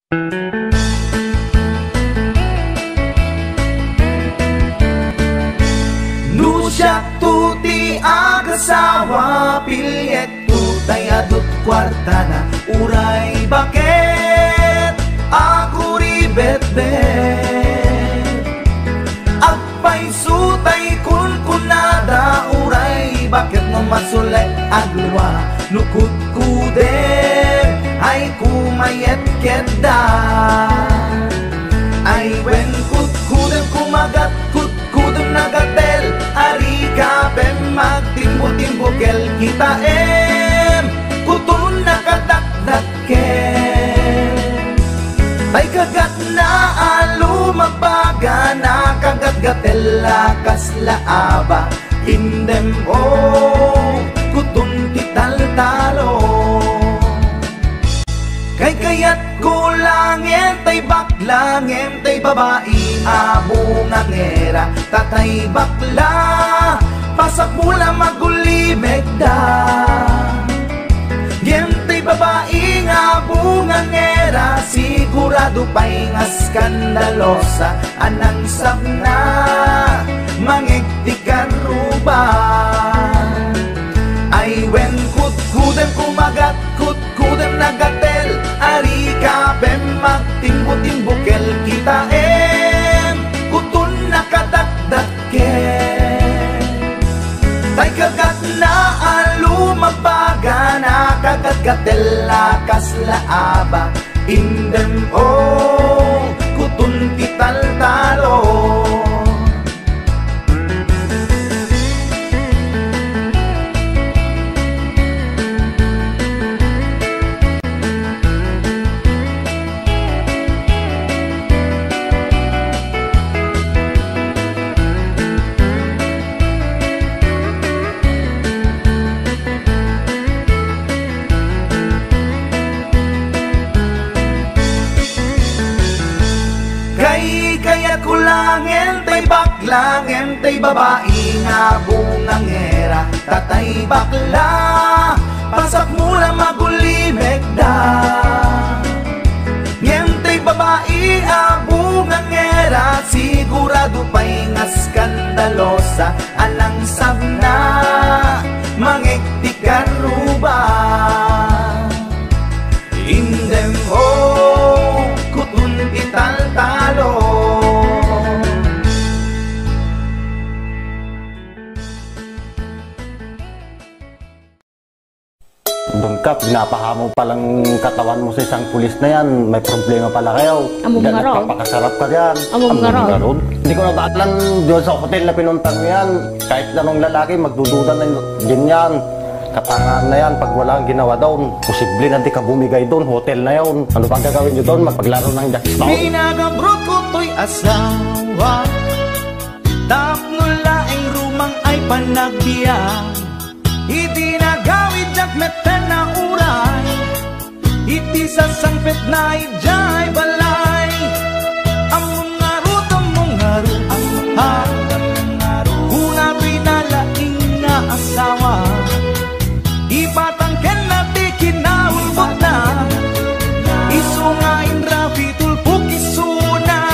Nusyak tuti agasawa pilyet tutay adut kwarta na uray bakit ako ribet-bet agpay sutay kun kunada uray bakit no masulet agluwa nukut kuder ay kumayet kedda ay wen kut kudem kumagat kut kudem nagatel ari kapem magtimbo-timbokel kita kutun nakadakdakel tay kagat na alumabaga na kagat-gatel lakas laaba indem kutun tital-talo kay kayat kulangin tay baklangin tay babae abungang era tatay bakla pasak mula magulibek da tay babae abungang era sigurado pa'y nga skandalosa anang sabna mangigtikan ruban ay wen kut-kudem kumagat kut-kudem nagatel ari kapem magtimbo-timbokel kita kutun nakadakdakel tay kagat na alumabaga na kagat-gatel lakas laaba indem kutun tital-talo kulangin tay baklangin tay babae nga bungang era tatay bakla pasak mula magulibek da tay babae abungang era sigurado pa'y nga skandalosa anang sabna mangiktikan ruba indem kutun ital-talo Bangkap, pinapahamo palang katawan mo sa isang pulis na yan. May problema pala kayo. Among nga ron. Nagpapakasarap ka dyan. Among nga ron. Hindi ko nataalan doon sa hotel na pinuntan mo yan. Kahit anong lalaki, magdududa na din yan. Katangaan na yan. Pag wala ang ginawa doon, posible na di ka bumigay doon. Hotel na yun. Ano pang gagawin nyo doon? Magpaglaro ng jackstone. Pinagabrot ko to'y asawa. Tapnula ay rumang ay panagbiyan. Iti nagawid jak meten na uray iti sasangpet na ijay balay among ngaru kuna pinalaing na asawa ipatangken na ti kinaulbot na isungain rafi tulpuk isuna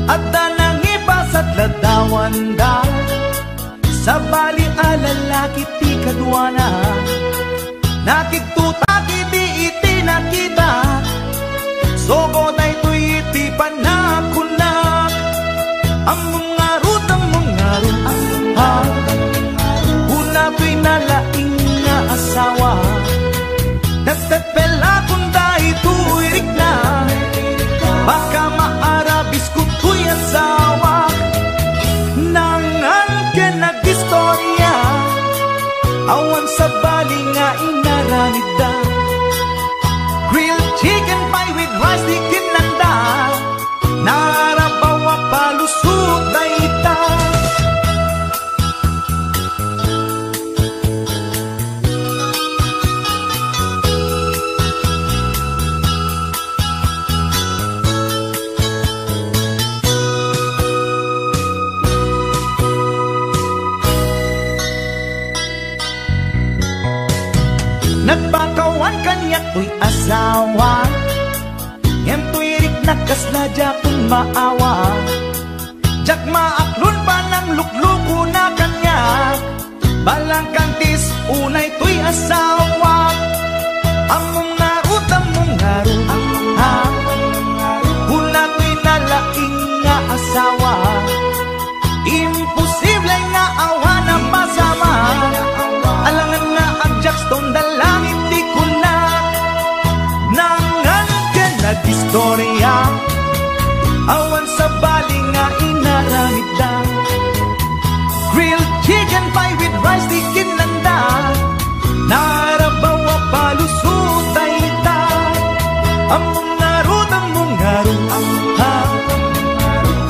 at danang ipasat ladawan da sa bali alalaki ti kadwana nakiktuta kiti iti nakita sobo na ito'y iti panakunak ang mga rut una pinalaing na asawa nagtatpela kung dahil tuwirik na baka maarabis ko to'y asawa nangan ka nag-istorya awan sa bali nga inaranid da grilled chicken pie with rice di kinanda narabaw a palusot na ita nagpakawan kanyak to'y asawa jak maawa, jak maaklon pa ng lukluko na kanya. Balang kantis, unay to'y asawa. Among narut, ha? Una to'y nalaing nga asawa. Imposible nga awa na masama. Alangan nga ang Jackstone dalangin di ko na. Nangan ka nag-istorya, awan sa bali nga inaramid na. Grilled chicken pie with rice di kinanda, narabaw a palusutay ta. Among narut, ha?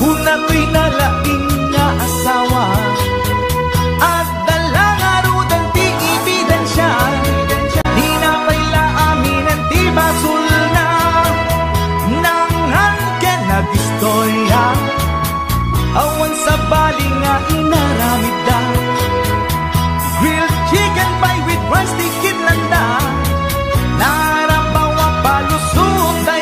Una ko'y nalaing nga asawa. At dalang arut ang di ebidensya, di na paila amin ang di basul na. Nangan ka nag-istorya, awan sa bali nga inaramid da. Grilled chicken pie with rice di kinlanda, narabaw a palusutay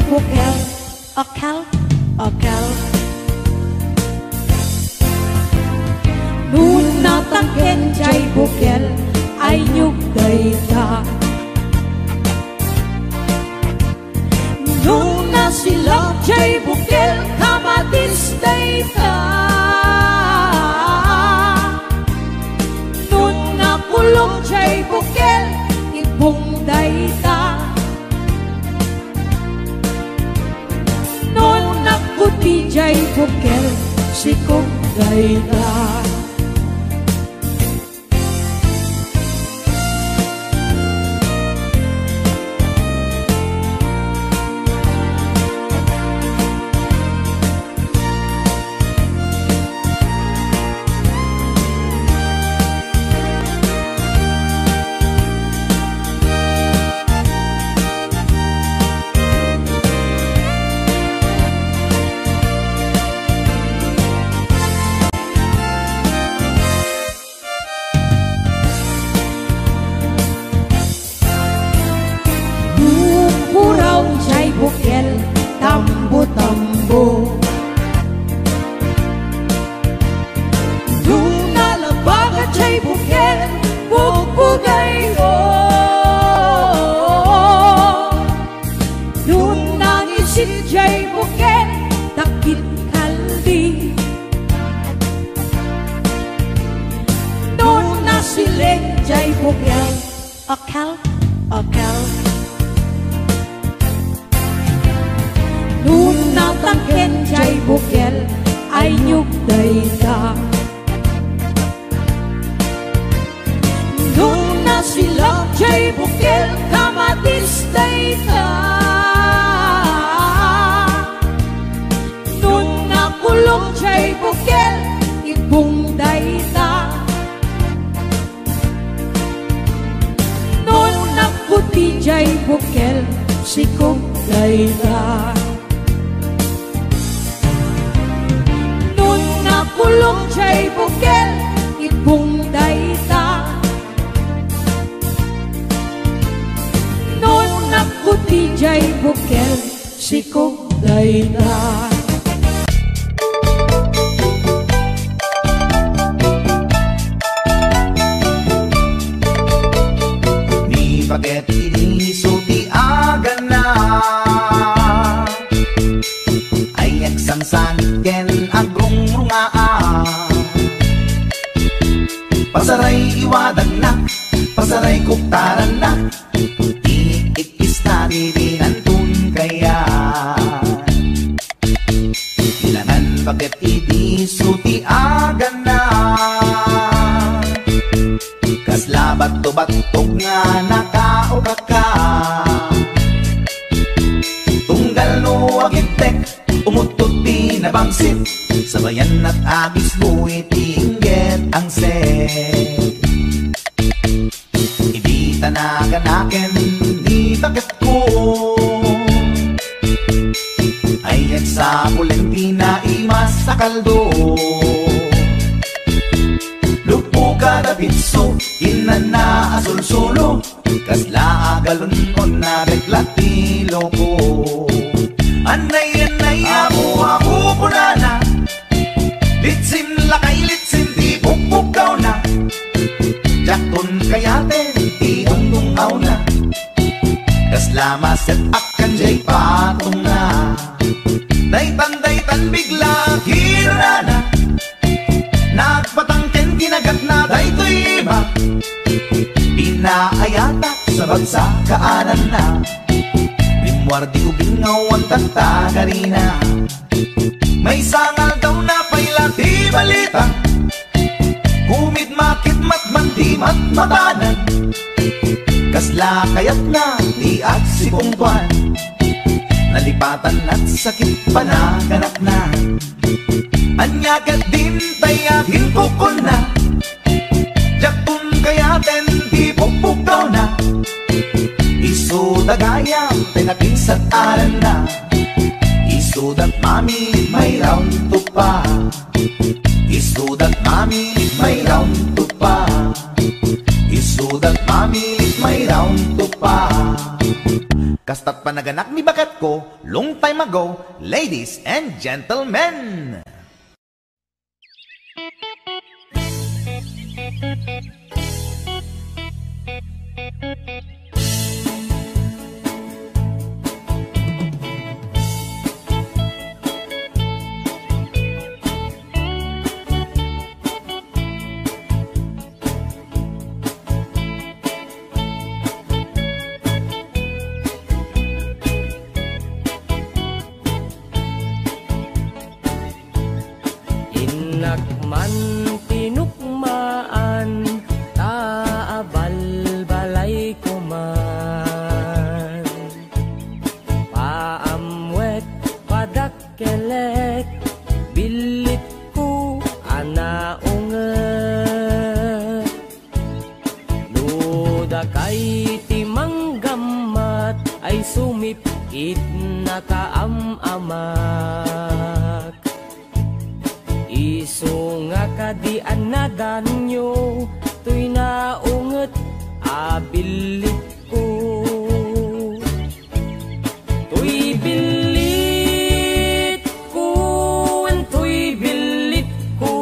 พวกแกลออกแคลออกแคลนู่นนาตั้งเห็นใจพวกแกลไอยุกใดตานู่นนาสิลอกใจพวกแกลคามาดิสใดตานู่นนากุลงใจพวกแกลอีพุงใดตานู่นนักกุฏิใจพวกแกสิคงได้ตาSabayan at agis mo itingget ang set. Hindi tanaganaken, di takit ko. Ay at sa kulenti na imas sa kaldo. Lupo ka na pitso, inan na asul solo. Kasla agalon mo na reklatilo ko. Anay ako punana. Litsim lakay litsim di pukpukaw na. Jakton kayate di dungdungaw na. Kaslama set akan jay patong na. Daytan bigla hirana. Nagpatangken kinagat na daytoy iba. Pinaayata sa bagsak kaanan na. Limwardi ubingaw ang tatagarina. May sangal daw na paila di balita. Kumid makit matman di matmatanan. Kasla kayat na di at sipungtuan. Nalipatan at sakit panaganap na. Anyagat din tayakin kukon na. Jaktun kayaten di pukpukaw na. Isu dagayam tinapinsat aran na. Isudat mami may round to pa. Isudat mami may round to pa. Isudat mami may round to pa. Kastat panaganak ni bakat ko, long time ago, ladies and gentlemen. Inakman tinukmaan, taabal-balay ko man. Paamwet, padakkelek, bilit ko anaunget. Luda kay timanggamat, ay sumipit na kaamamak. Iso nga kadian na danyo, to'y naunget abilit ko. To'y bilit ko, to'y bilit ko,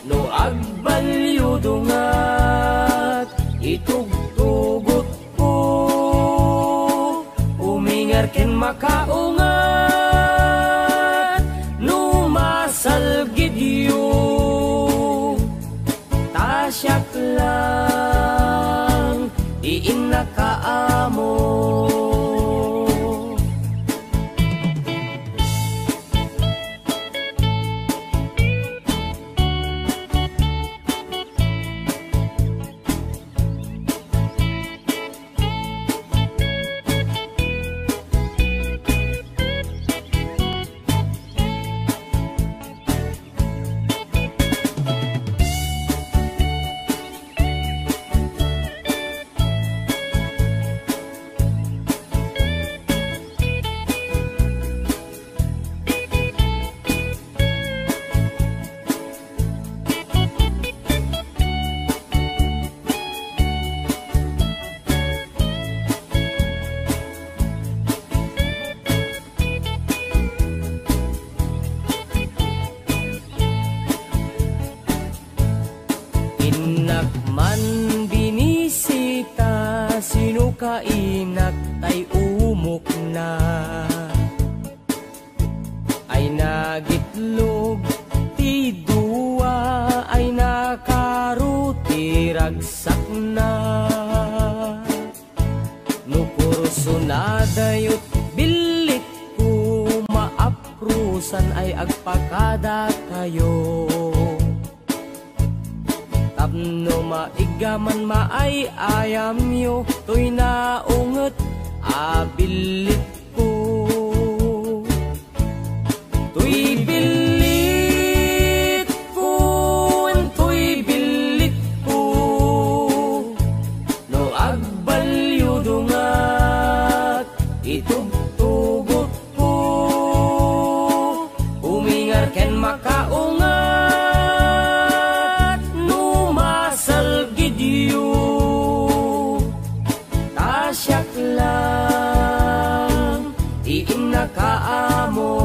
no agbalyo dungat, itugtugot ko, umingar ken makaungat. Salgidyo, tasyak lang, iinakaamo. Inakman binisita, sino kainak tay umok na. Ay nagitlog, ti dua, ay nakaruti ragsak na. Nukurso na dayot bilit ko, maaprusan ay agpakada kayo. Tapno maigaman maay ayam yo, to'y naunget abilit ko. To'y bilit ko, to'y bilit ko, no agbalyo dungat, itugtugot ko, umingar ken makaungat. Tasyak lang, iinakaamo.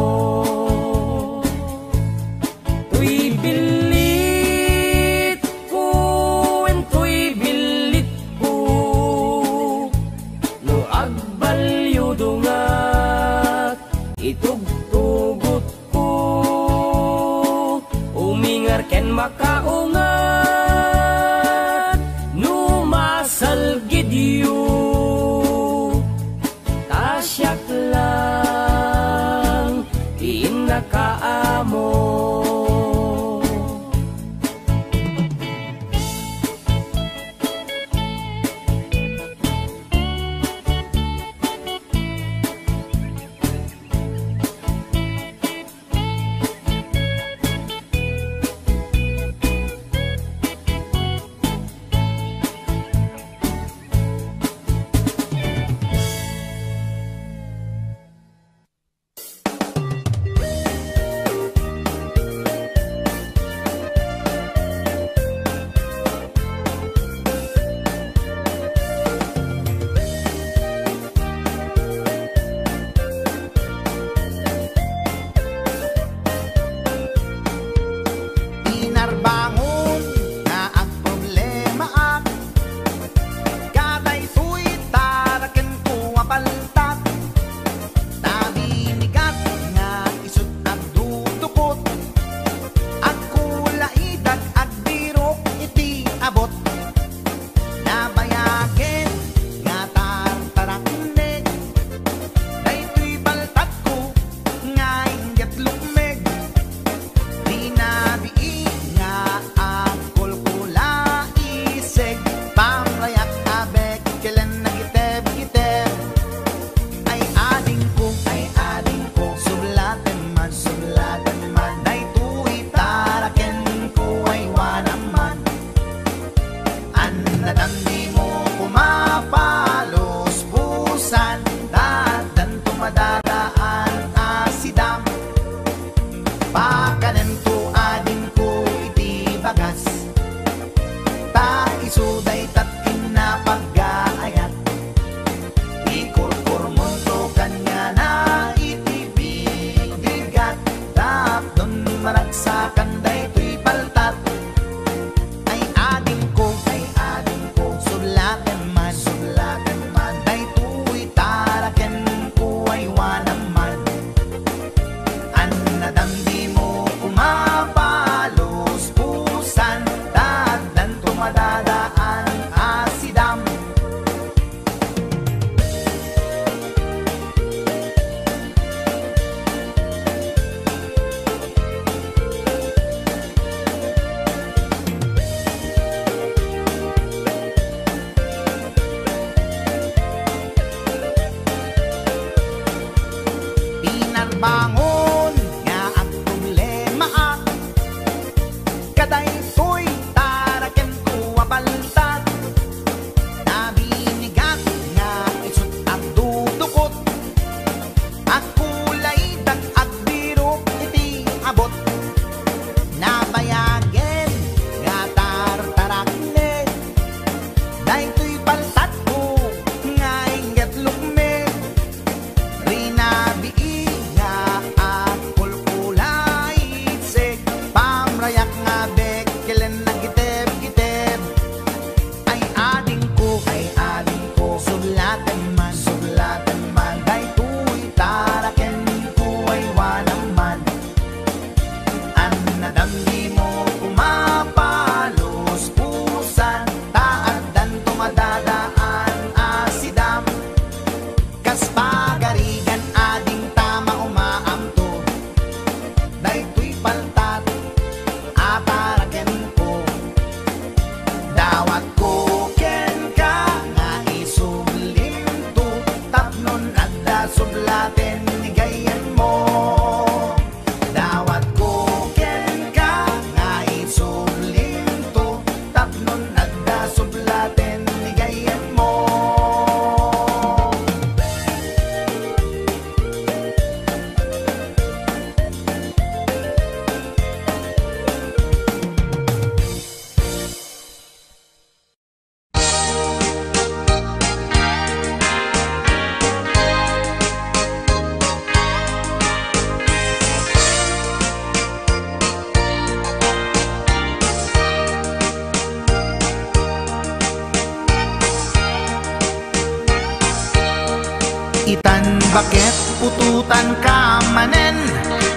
Itan bakit pututan ka manen,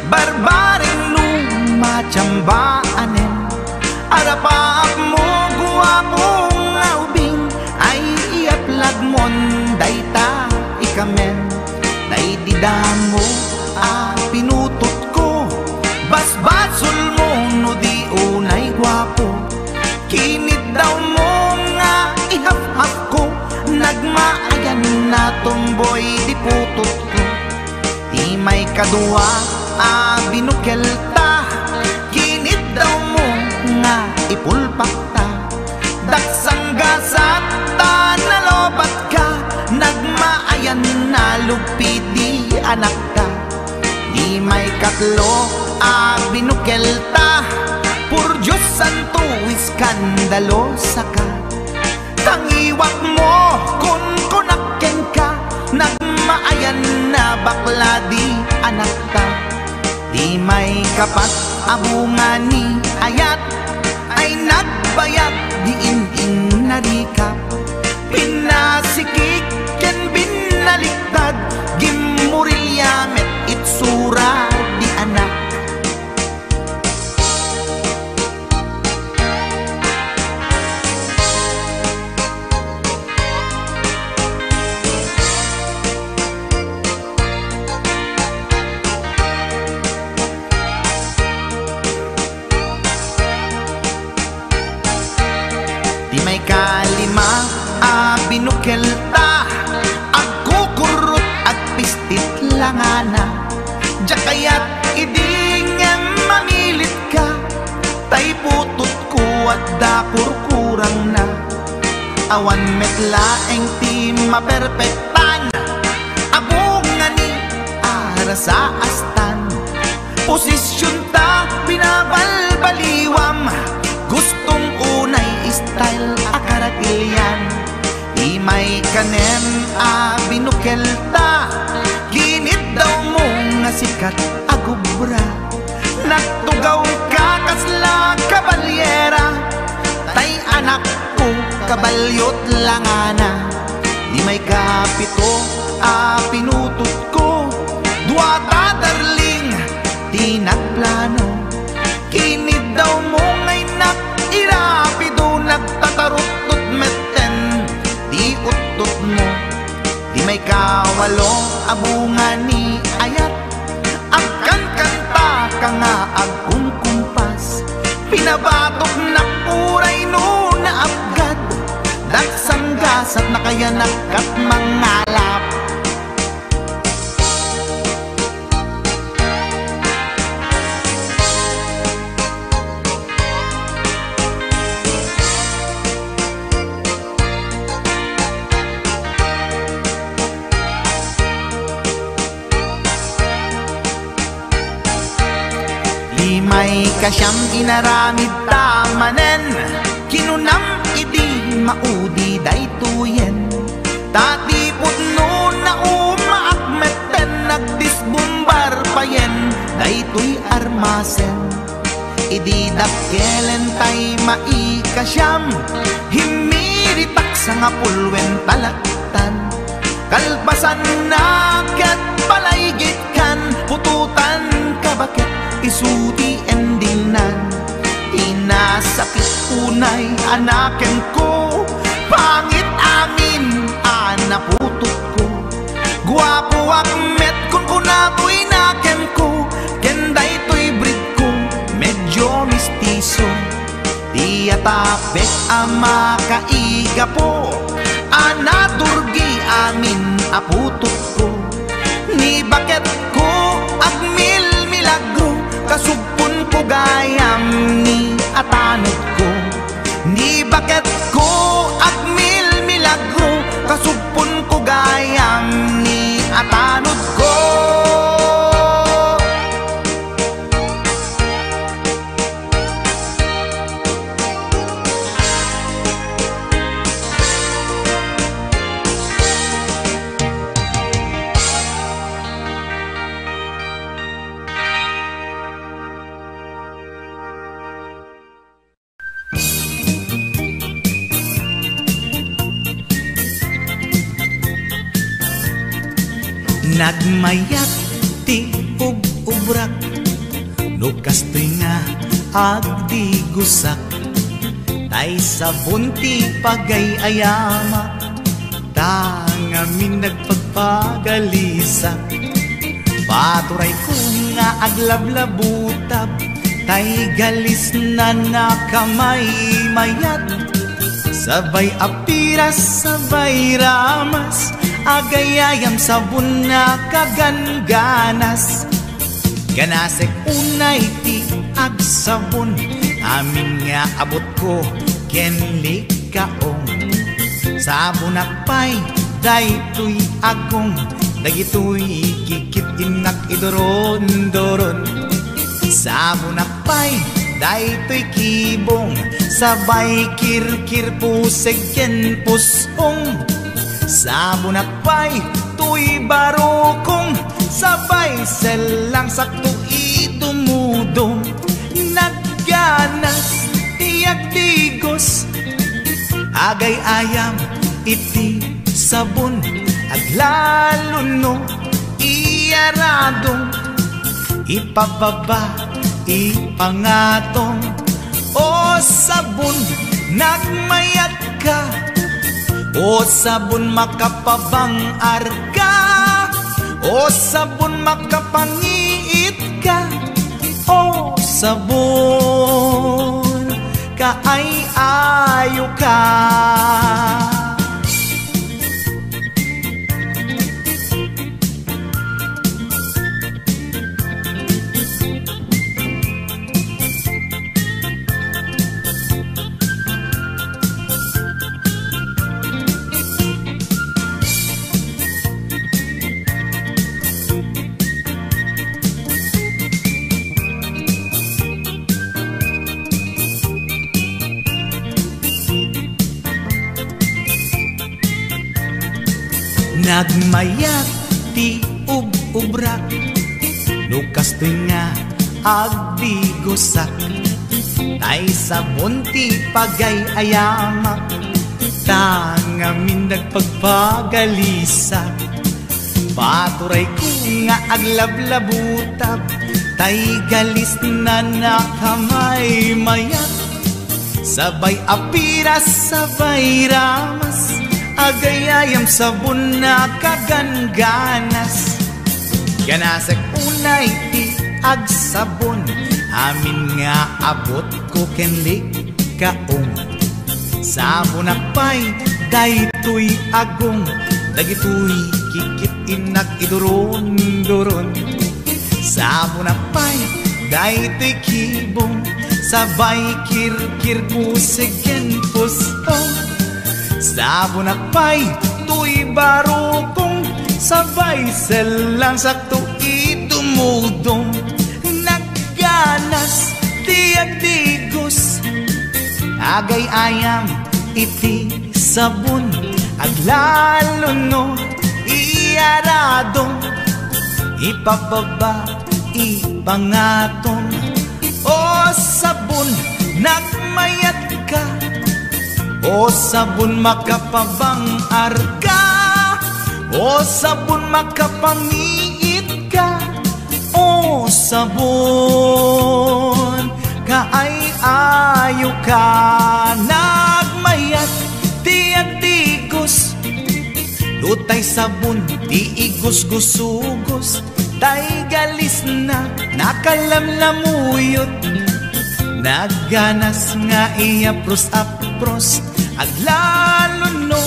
barbaring lumachambaanen. Arapaap mo guwapong ubing, ay iaplag mon dayta ikamen. Naididamo pinutot ko, basbasul mo no di unay guwapo. Kinid daw mo nga ihaf-haf ko, nagmaayan na tomboy di putot ko. Di may kadua binukel ta, kinid daw mo nga ipulpak ta. Daksang gasat ta nalobat ka, nagmaayan na lugpi di anak ka. Di may katlo binukel ta, pur Diyos santo iskandalosa ka. Tangiwak mo kun kunaken ka, nagmaayan na bakla di anak ta. Di may kapat abungan ni ayat, ay nagbayag di in narikap. Pinasikik ken binaliktad, gimurilyamet itsura di anak. Di may kalima binukel ta, agkukurot at pistit langana. Jakayat idingem mamilit ka, tay putot ko at dakurkurang na. Awan metlaeng ti maperpektan, abungan ni ara sa astan. Posisyon ta binabalbaliwam, gustong unay style akaratilyan. Di may kanem binukel ta, ginit daw mo nga sikat agubra. Nagtugaw ka kasla kabalyera, tay anak ko kabalyot langana. Di may kapito pinutot ko, duwata darling di nagplano. Kinid daw mo ngay irapido, nagtatarot-tot meten di utot mo. Di may kawalo abungan ni ayat, agkan kanta ka nga agkung kumpas. Pinabatok na puray no na abgad, daksang gasat na kaya nakat mangalap. May kasyam inaramid tamanen, kinunam idi maudi daytoyen. Tati putno na umaakmeten, nagdisbumbar payen daytoy armasen. Idi dakkelen tay maikasyam, himiritak sa nga pulwen talaktan. Kalpasan na ket palaygit kan, pututan ka bakit isuti endingnan. Inasakit unay anaken ko, pangit amin anaputot ko. Guwapo akmet kun kunaboy naken ko, kenday to'y breed ko medyo mistiso. Di atapek ama kaiga po, anadurgi amin aputot ko. Ni bakit ko agmil milagro, kasugpon ko gayam ni atanod ko. Ni bakit ko agmil milagro, kasugpon ko gayam ni atanod ko. Nagmayat ti ub-ubrak, no kastoy nga agdi gusak, tay sabon ti pagay-ayama, tangamin nagpagpagalisak. Paturay ko nga aglablabutab, tay galis na nakamay mayat, sabay apiras, sabay ramas, agayayam sabon na kaganganas. Ganasek unay ti agsabon, amin nga abot ko kenli kaong. Sabon akpay, daytoy agong, dagitoy kikit inak idoron-doron. Sabon akpay, daytoy kibong, sabay kirkir puseg ken pusong. Sabon akpay, tuy barukong, sabay selang sakto idumudong. Nagganas tiyak tigos, agay ayam iti sabon, aglalo no iyaradong, ipababa ipangatong. O sabon nagmayat ka, o sabon makapabang arka, o sabon makapangiit ka, o sabon kaay-ayo ka. Nagmayat ti ub-ubrak, no kastoy nga agdi gusak, tay sabon ti pagay-ayamak, tangamin nagpagpagalisak. Paturay ko nga aglablabutab, tay galis na nakamay mayat, sabay apiras, sabay ramas, agayayam sabon na kaganganas. Ganasek unay ti agsabon, amin nga abot ko kenli kaong. Sabon akpay, daytoy agong, dagitoy kikit inak idoron-doron. Sabon akpay, daytoy kibong, sabay kirkir puseg ken pusong. Sabon akpay, tuy barukong, sabay selang sakto idumudong. Nagganas tiyak tigos, agay ayam iti sabon, aglalo no iyaradong, ipababa ipangatong. O sabon nagmayat ka, o sabon makapabang arka, o sabon makapangiit ka, o sabon kaay-ayo ka. Nagmayat tiyak tigos, lutay sabon ti igos-gusugos, tay galis na nakalamlamuyot. Nagganas nga iapros-apros, aglalo no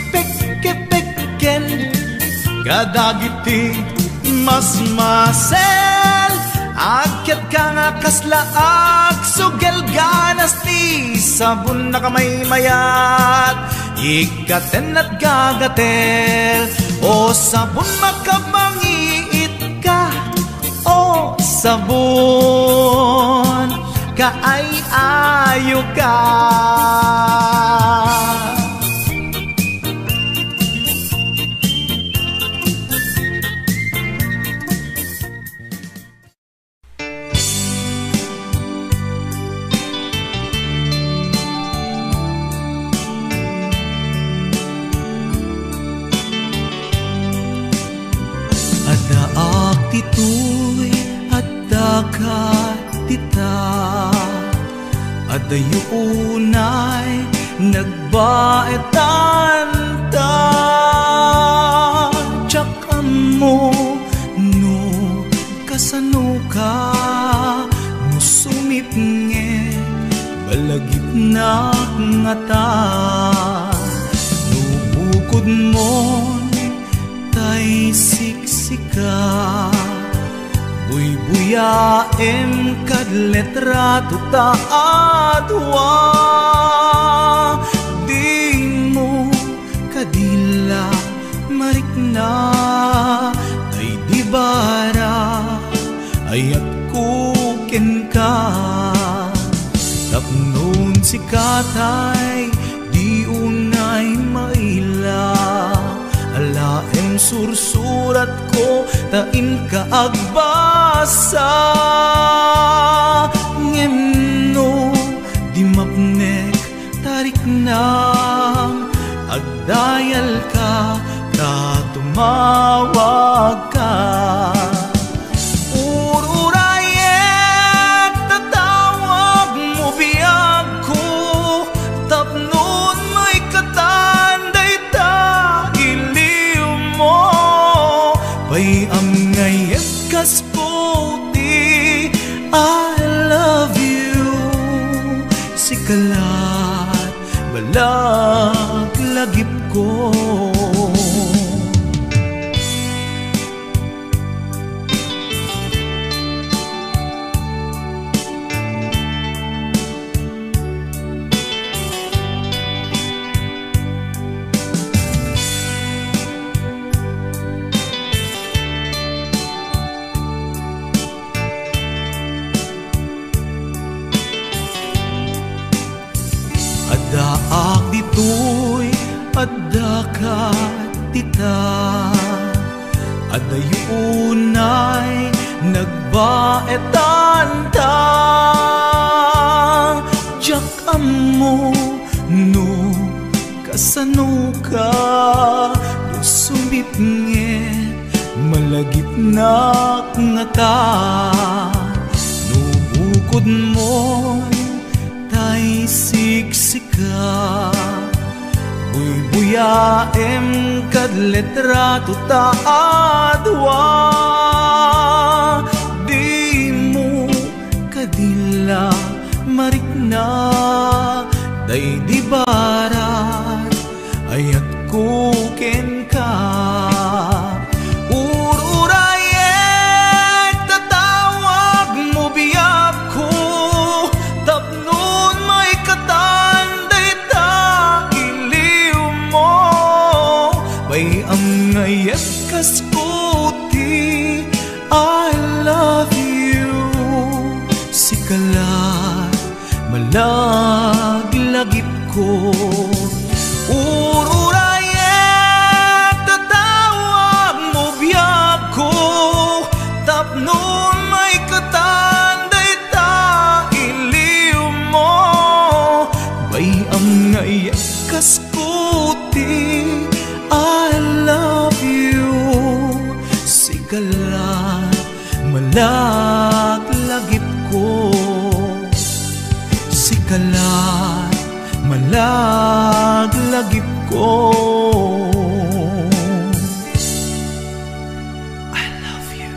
pekke-pekken, kadagiti mas-masel. Akyat ka nga kaslaag, sugel ganas ti sabon na kamay mayat, ikaten at gagatel. O sabon makapangiit ka, o sabon kaay-ayo ka. tita adayo unay nagbaetan ta tsak mo no kasano ka no sumipnge balagip na ngata no bukod mo tay siksika buy-buyaem kad letrato ta adwa di mo kadila marikna ay di bara ayat kuken ka tapnon si katay di unay maila alaem sursurat ko tain ka agbasa ngemno di mapnek tarik nang agdayal ka tumawag ka ururayek tatawag mo biyag ko tapnon may katanday ta iliw mo pay am ngayet kas puti I love you sikalat balag lagip ko daak ditoy adda ka tita adayo unay nagbaetan ta jak mo no kasano ka no sumipnge malagip na ngata no bukod mo tay siksika buy-buyaem kad letrato ta adwa di mo kadila marikna day di barat ayat kuken ka ururayek tatawag mo biyag ko tapnon may katanday ta iliw mo bay ang ngayet kas puti I love you sikalat malaglagip ko ururayek tatawag mo biyag ko tapnon may katanday ta iliw mo bay ang ngayet kas puti I love you sikalat malaglagip ko sikalat malaglagip ko I love you.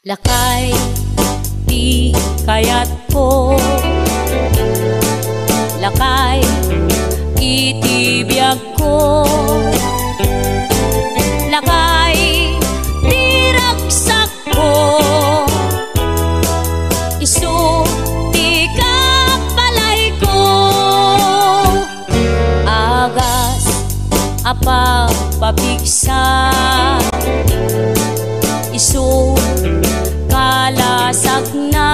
Lakay, di kayat po Lakay, itibiyag ko Lakay, di ragsak ko Isu, di kapalay ko Agas, apa pabigsa Isu, kalasag na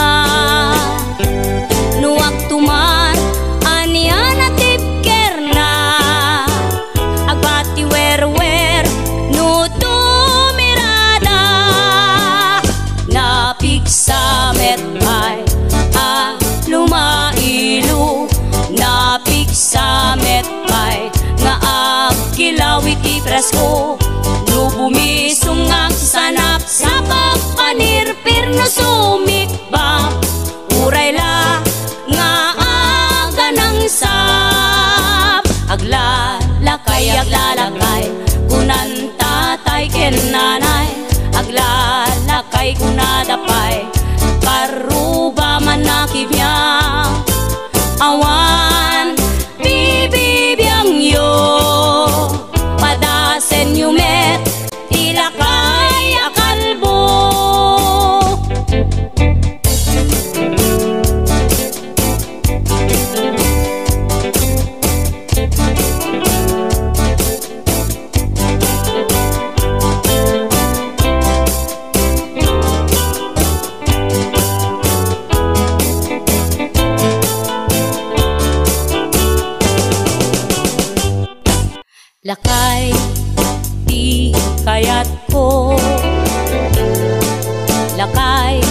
nuwag tuman anian at tipker na presko no bumisungag sanap sa pagpanirpir no sumikbang uray la nga aga ng sap aglalakay kunan tatay ken nanay aglalakay kunadapay karuba manakib niya awan bibibiyang yo padasen yumet ilakay akalbo lakay di kayat ko lakay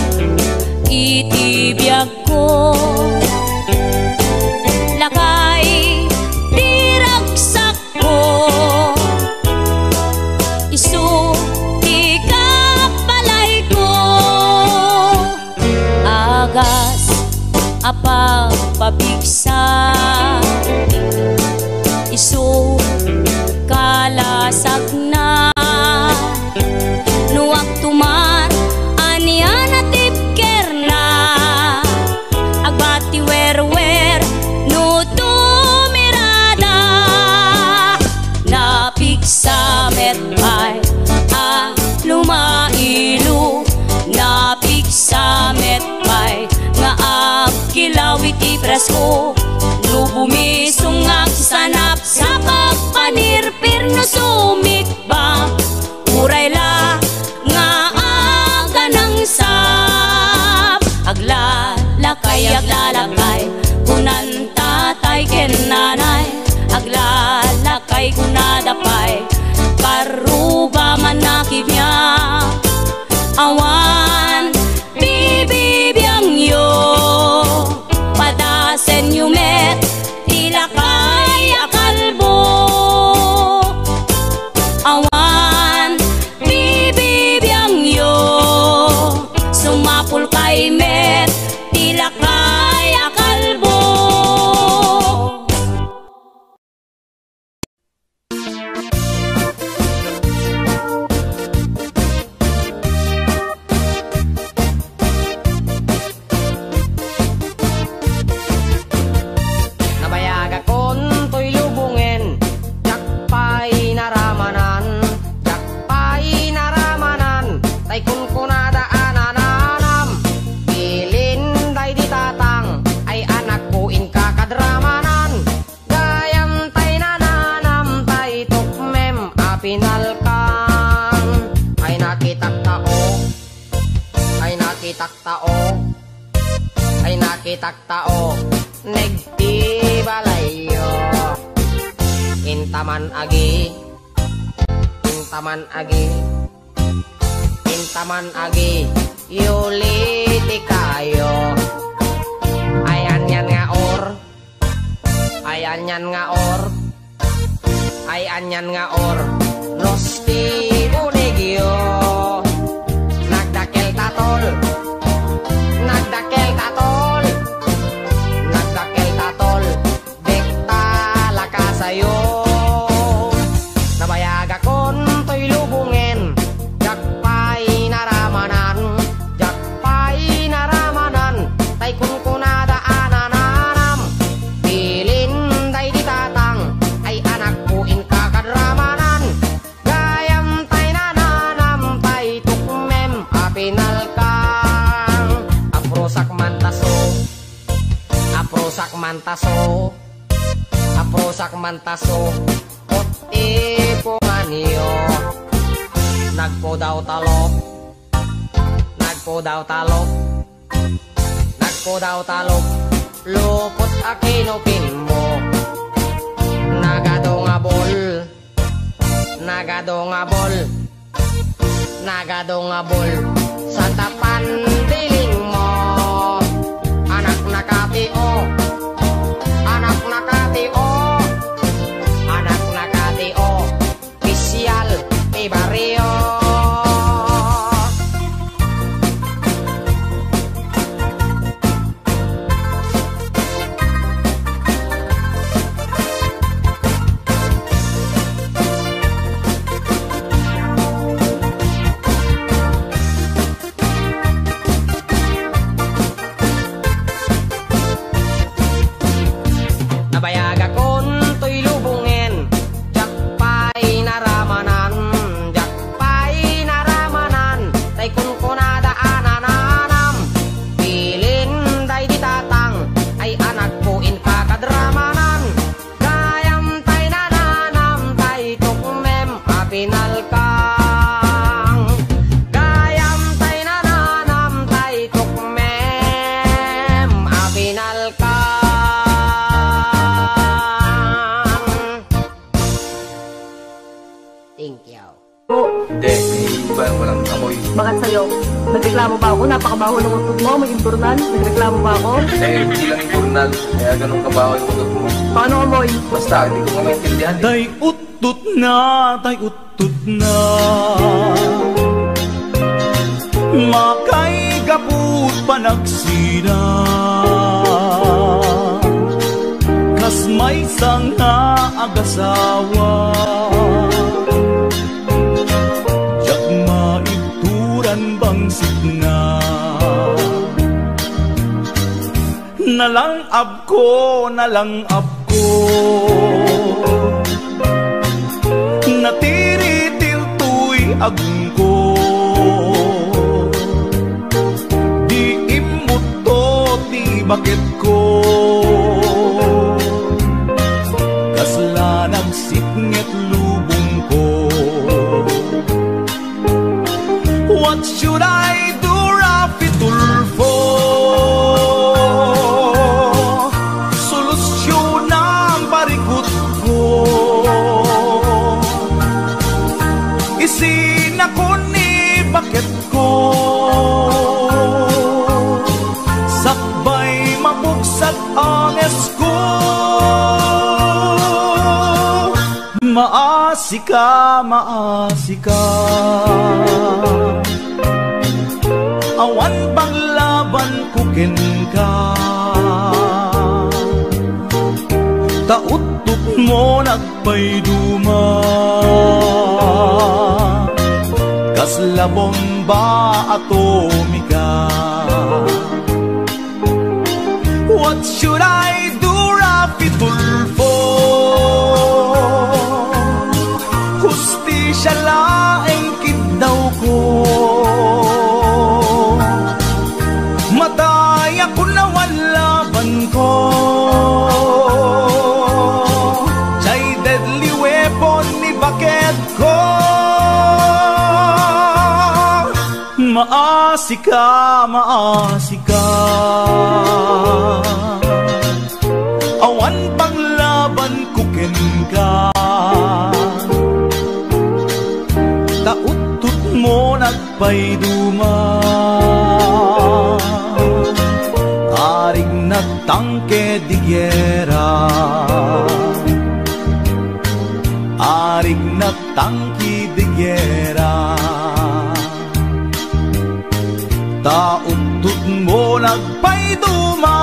itibiyag ko lakay di ragsak ko isu di kapalay ko agas apag pabigsa isu kalasag na nuwag tumar anian at tipker na agbati wer no tumirada napiksa metpay lumailu napiksa metpay nga agkilawit ipresko no bumisungag sanap sa pagpanirpir no sumikbang uray la nga aga ng sap aglalakay kunan tatay ken nanay aglalakay kunadapay karuba manakib niya awan bibibiyang yo padasen yumet ilakay akalbo awan bibibiyang yo sumapul kay met ilakay akalbo ay nakitaktao negtibalayo intaman agi yuliti kayo ayan yan nga or nosti unigyo nagdakel tatol dekta lakasayo nabayag akon to'y lubungen jakpay naramanan tay kun kunada anananam bilin day ditatang ay anak puin kakadramanan gayam tay nananam tay tukmem apinalkang aprosak mantaso poti punganyo nagpo daw talok lupot akinupin mo nagado nga bol sa tapan diling mo anak nakatio nagreklamo ba ako? Napakabaho ng utot mo, may imbornan. Nagreklamo ba ako? Eh, hindi lang importanal. Kaya ganun kabaho yung utot mo. Paano ka, Moy? Basta, hindi ko nga maintindihan. Tay utut na makay gaput panagsina kas may sanga agasawa jak maituran bangsit na nalang ko natiritil tuy agung ko di imut to di bakit ko kaslanang sitnget lubong ko. What should I do, Rafi Tulfo? Solusyon ang parikot ko. Isin ako ni bakit ko sakbay mabuksak ang esko. Maasika awan bang laban kukin ka tautok mo nagpayduma kasla bomba atomika. What should I do, Rafi Tulfo? Hustisya laeng kidaw ko matay ako na walaban ko jay deadly weapon ni bakit ko. Maasika awan pang laban kukin ka tautut mo nagpayduma arig na tangke di gyera arig na tangki di gyera tautut mo nagpayduma.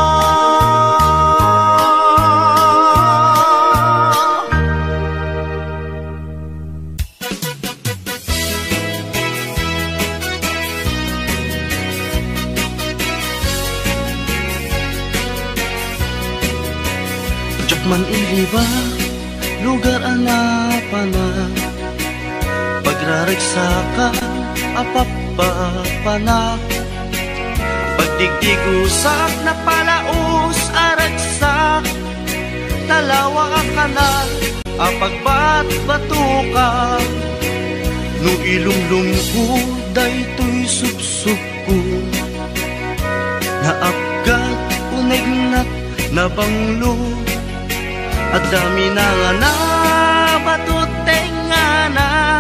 Man iliba, lugar anapana pagrarigsa ka, apapapana pagdigdigusak na palaos aragsak talawa kanal apagbat-batuka no ilumlum ko daytoy subsub ko naapgat unegnat na banglo at dami na nga na batuteng nga na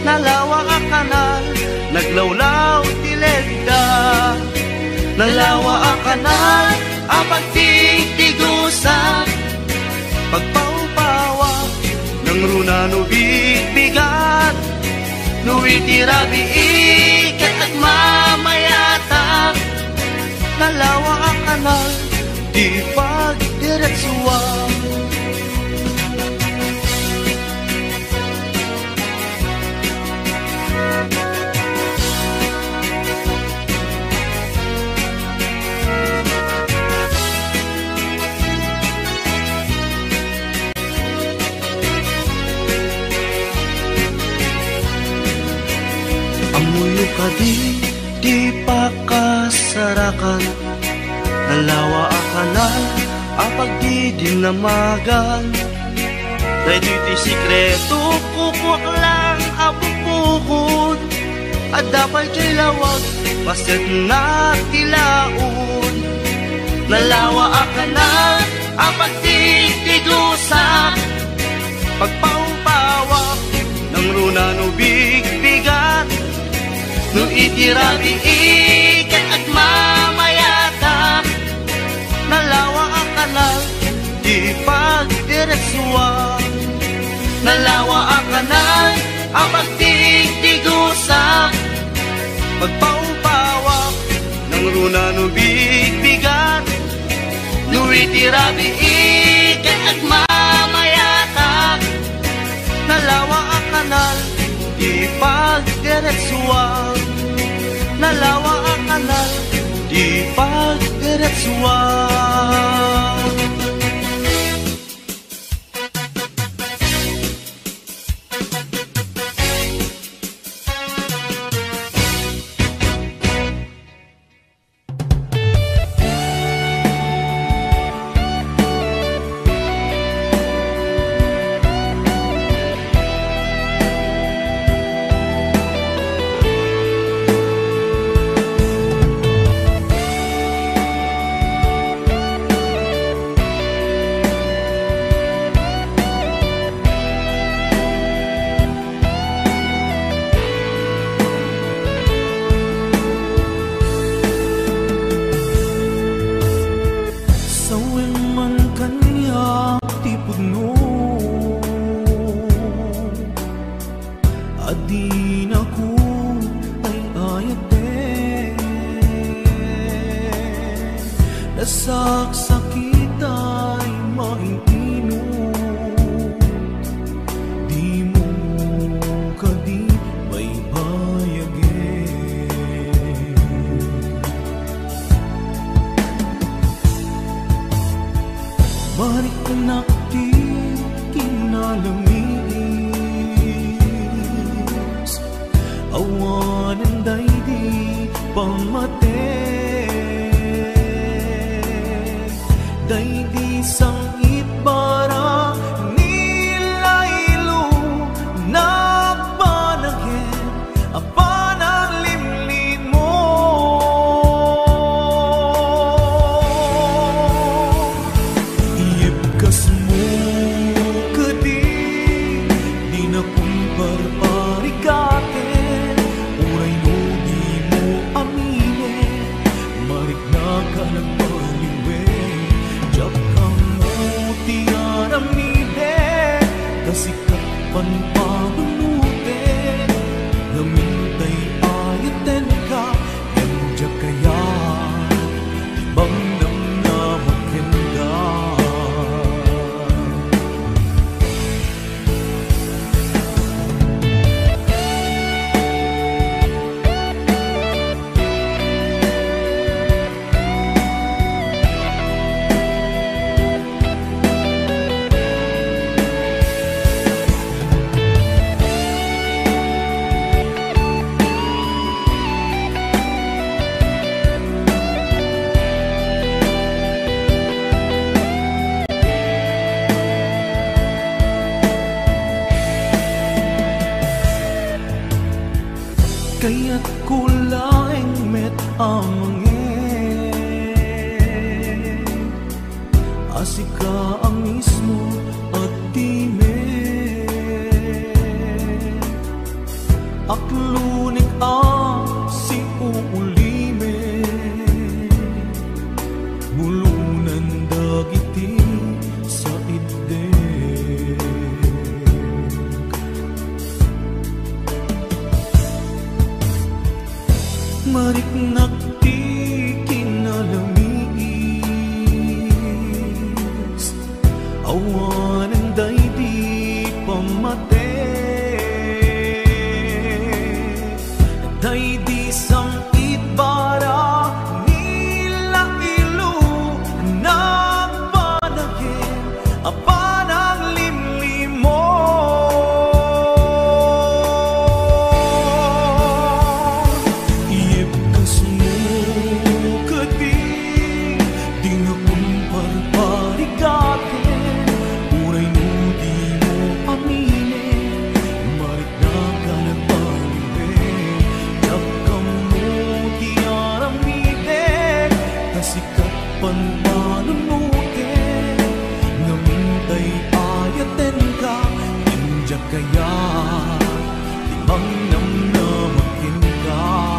nalawa ka kanal naglawlaw tilegda nalawa ka kanal apag tigtigusa pagpaupawa ng runa no bigbigat no itirabi ikat at mamayata nalawa ka kanal di pagdiretsuwa. Amuyo ka di pa kasarakan nalawa akanal apag di dinamagan dahil iti sikreto kukwak lang apupukod at dapat kay lawag paset na tilaon nalawa akanal apag di tigusak pagpaupawa ng runa no bigbigat no itirabi ikat at mamayata, nalawa ang kanal, di pagdiretsuwa. Nalawa ang kanal, ang pagtigtigusa, pagpaupawak ng runa no bigbigan, no itirabi ikat at mamayata, nalawa ang kanal, di pagdiretsuwa. Nalawa ang kanal, di pagdiretsuwa. Adin ako ay ayate, nasaksakit ay maininot, di mo kadi may bayage. Marik nakti kinalami, awanan daydi pamate, daydi sang itbara nilaylo nagpanagin apan ang limlim mo. Iyepkas mo kadi di na kumparparikate, kasikat panpagunute, gamintay ayaten ka, ganja kaya ibang namnamakin ka. Kaya't kulaing met amangin, asika ang mismo at time, aklunik ang si uulime, mulunan dagiti sa ide. Marik nakti kinalamis, awanan daydi pamate, daydi sang itbara nilaylo nagpanagin apan ang limlim mo. Sikat panpanunute, namintay ayaten ka, injak kaya ibang namnamakin ka.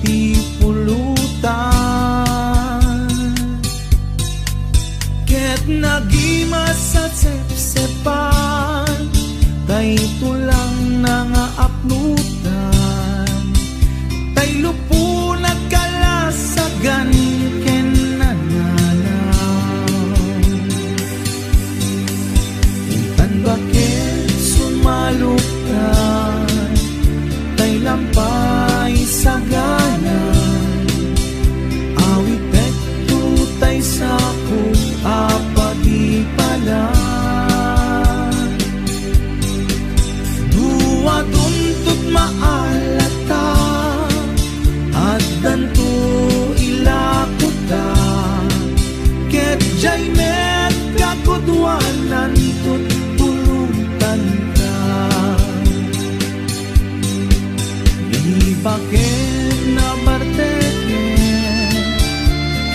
ti pulutan. Ket nagimas sa sepsepan, tay tulang nangaapnutan, tay lupo nagkalasagan ken nananaw. Intan bakit sumalukan, tay lampay saganan, awit ekto tay sapo apadipalan. Dua tuntut maalata at danto ilakuta, ket jay met kakudwanan tut pulutan ka. Di bakit na barteken,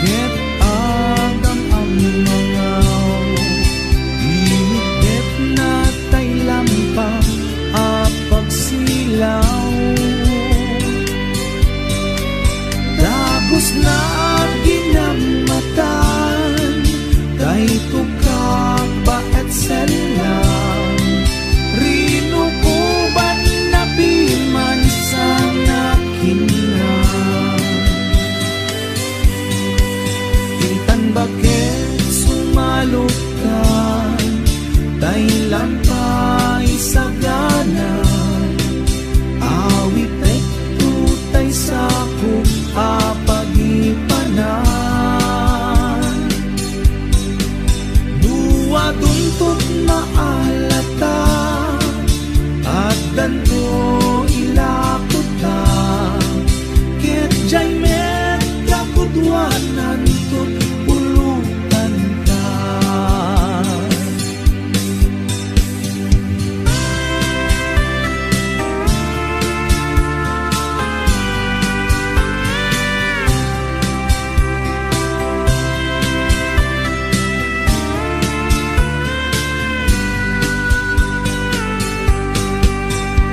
ket agam ang mangaw, inigdep na tay lampang apagsilaw. Dagos na ginamatan, kay tukak ba et selang, rinukuban na piman sa nakinang. Intan bakit sumalukan, tay lampay saganan, awit ekto tay sapo apagipanan. Dua tuntut maalata at danto ilakuta, ket jay met kakudwanan tut pulutan ka.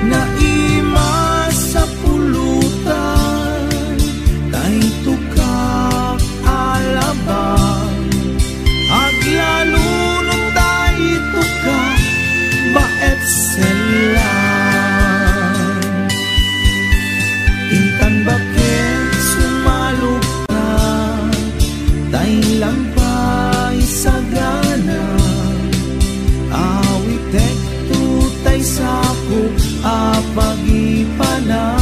Naima sa pulutan, tay tukak alabang, aglalunod tay tukak baet selang. Intan bakit sumalukan, tay lampay saganan, awit ekto tay sapo apagipanan.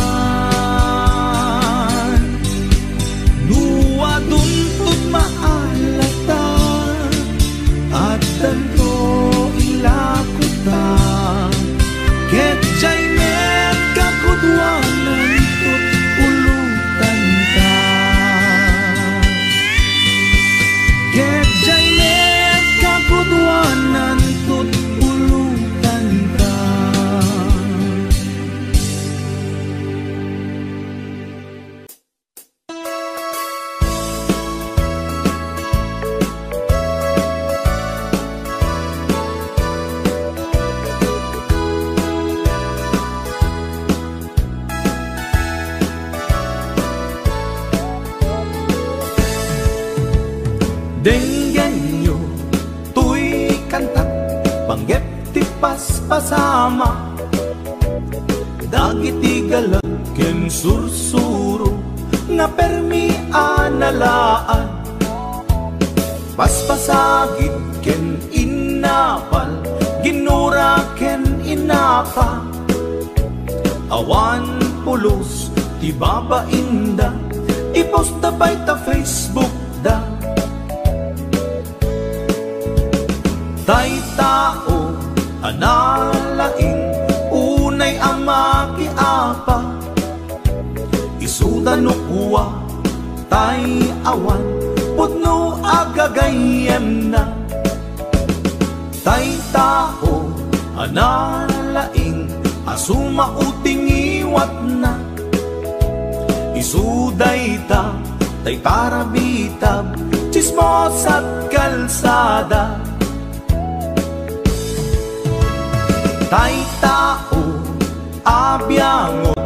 Dua tuntut maalata at danto ilakuta, ket jay met kakudwanan tut pulutan ka. Ket jay met kakudwanan tut pulutan ka. Denggen nyo tuy kantat, banggep ti paspasama, dagiti galag ken sursuro, nga permi analaan, paspasagit ken inapal, ginura ken inapa, awan pulos ti babainda, iposta bay ta Facebook da. Tay tao analaing, unay ang makiapa, isuda no kuwa tay awan, putno agagayem na. Tay tao analaing, asuma uting iwat na, isuday ta tay parabitab, chismos at kalsada. Tay tao abyangot,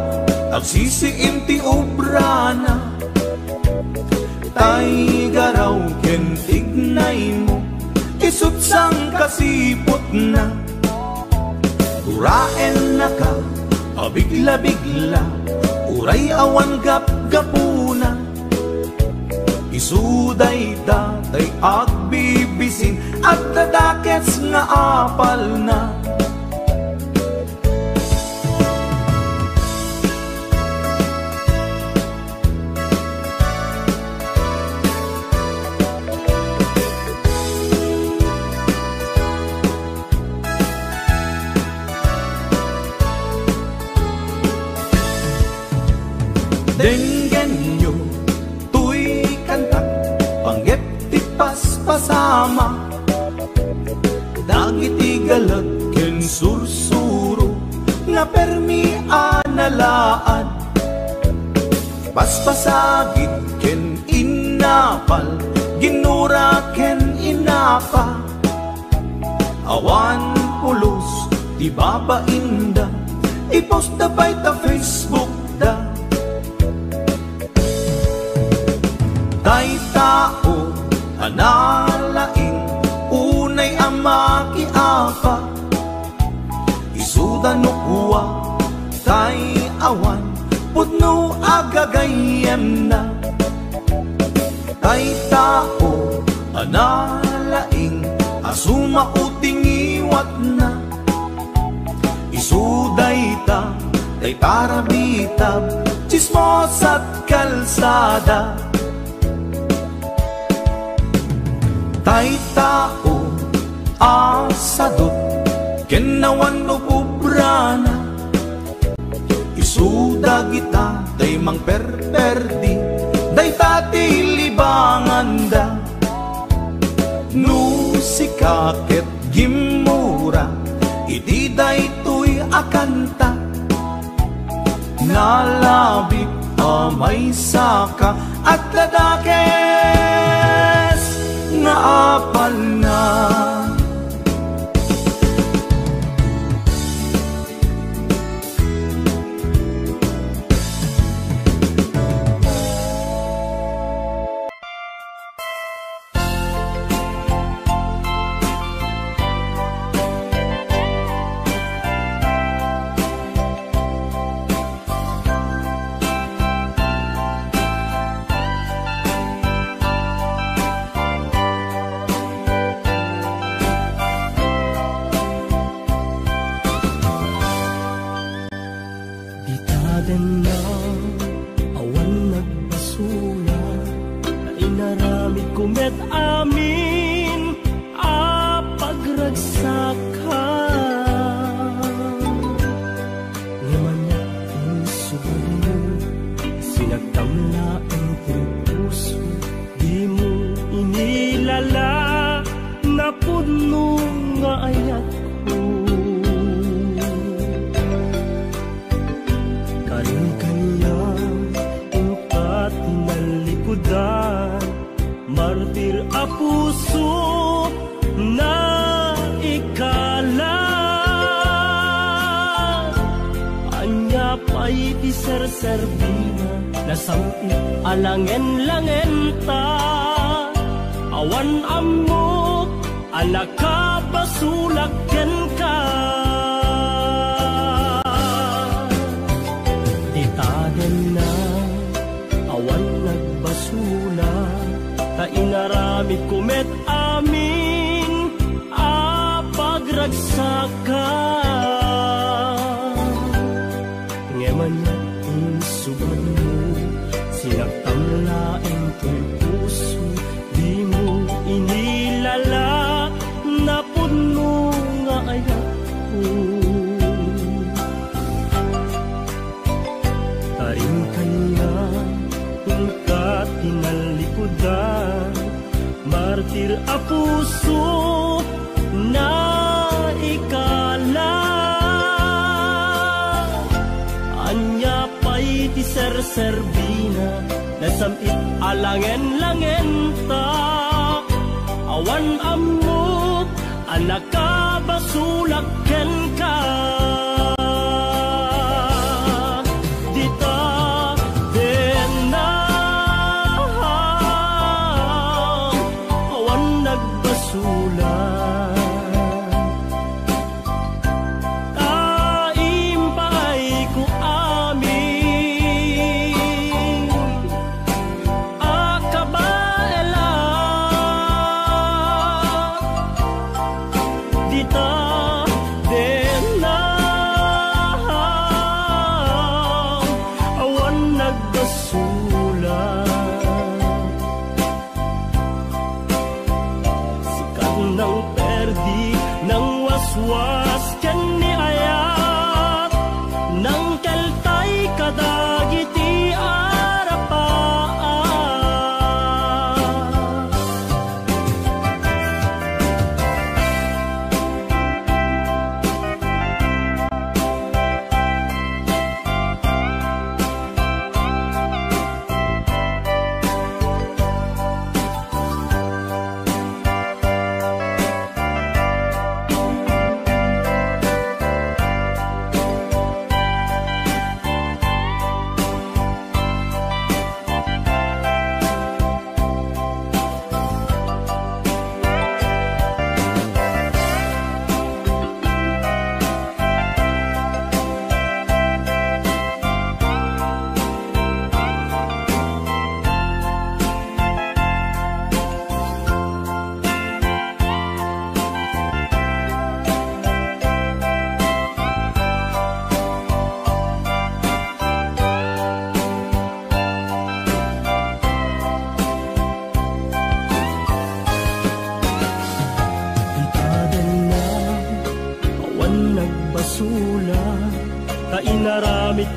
agsisiim ti obra na, tay garaw ken tignay mo, isut sang kasipot na. Uraen na ka, abigla-bigla, uray awan gap-gapuna, isuday datay agbibisin, at dadakets nga apal na. Denggen nyo, tuy kantak, panggep ti paspasama, dagiti galag ken sursuro, nga permi analaad, paspasagit ken inapal, ginura ken inapa, awan pulos ti babainda, ipost da bay ta Facebook da. Tay tao, analaing, unay amaki apa, isuda no kuwa, tay awan, pudno agagayem na. Tay tao, analaing, asuma uting iwat na, isuday ta, tay tarabitab, chismos at kalsada. Tay tao, asadot, kenawan no pubrana, isuda kita, day mang perperdi, day tati libanganda. No sikaket gimura, iti day tuy akanta, nalabit amay saka, at ladakes nga apal na. Martir a puso na ikala, anya pa'y di serserbina, nasampi alangen-langen ta, awan amok alaka basulaken ka. Ditaden na awan nagbasula, ta inaramid kumet amin apagragsaka. Ngeman natin subad mo, sinagtamlaeng ko'y puso, di mo inilala, na puno nga ayak ko. Taring kanya ka tinalikudan, martir a puso na ikala, anya pa'y di serserbina, nasamit alangen-langen ta, awan amok anak ka basulaken ka. Dita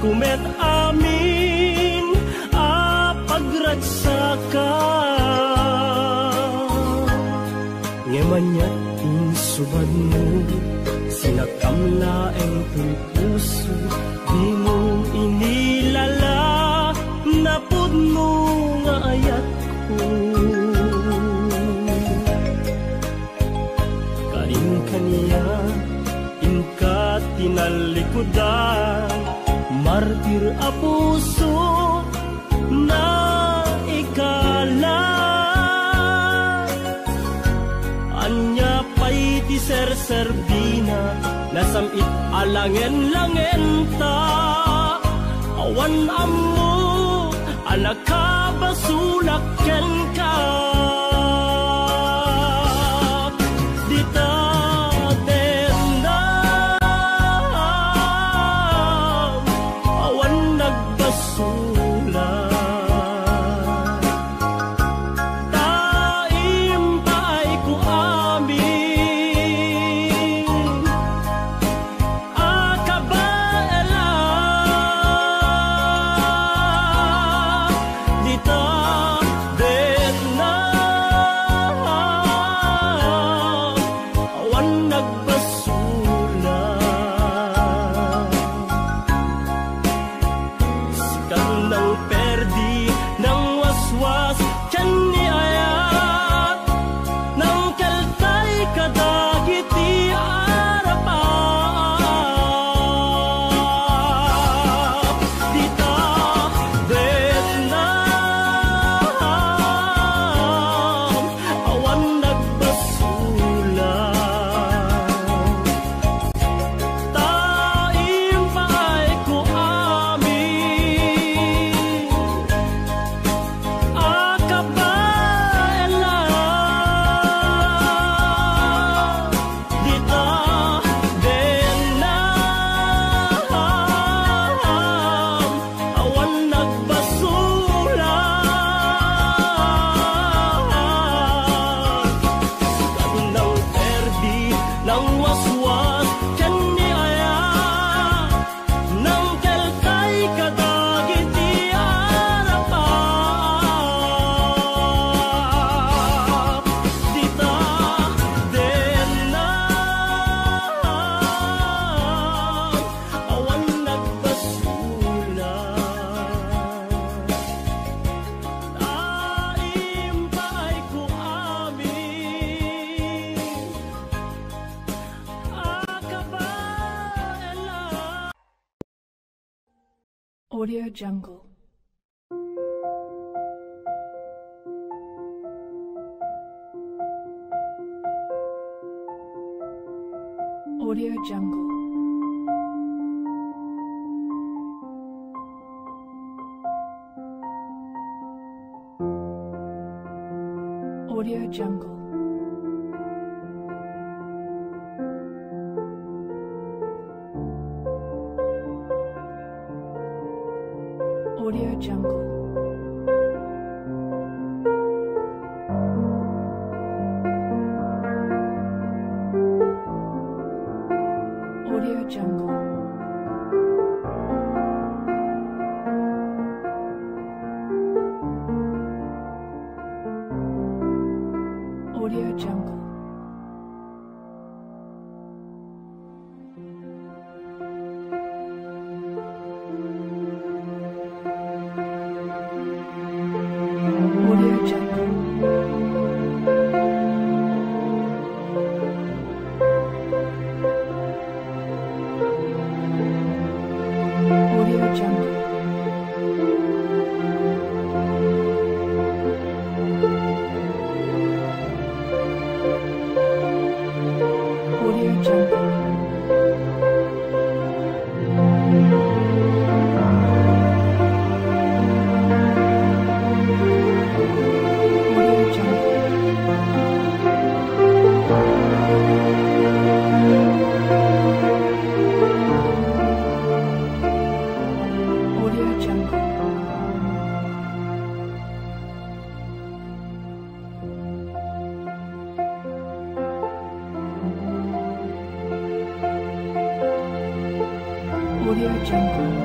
kumet amin pagragsaka ngemanyat insubad mo sinakamlaeng puso di mo inilala napud mo nga ayat ko kain kaniya inka tinalikudan martir a puso na ikala anya pay ti serserbina nasamit alangen-langen ta awan ammo alakabasulak ken ka dita tenda awan nagbasulak Audio Jungle. Audio Jungle. Audio Jungle. Audio Jungle. Audio Jungle. Audio Jungle. Audio Jungle. Audio Jungle. Audio Jungle. Audio Jungle.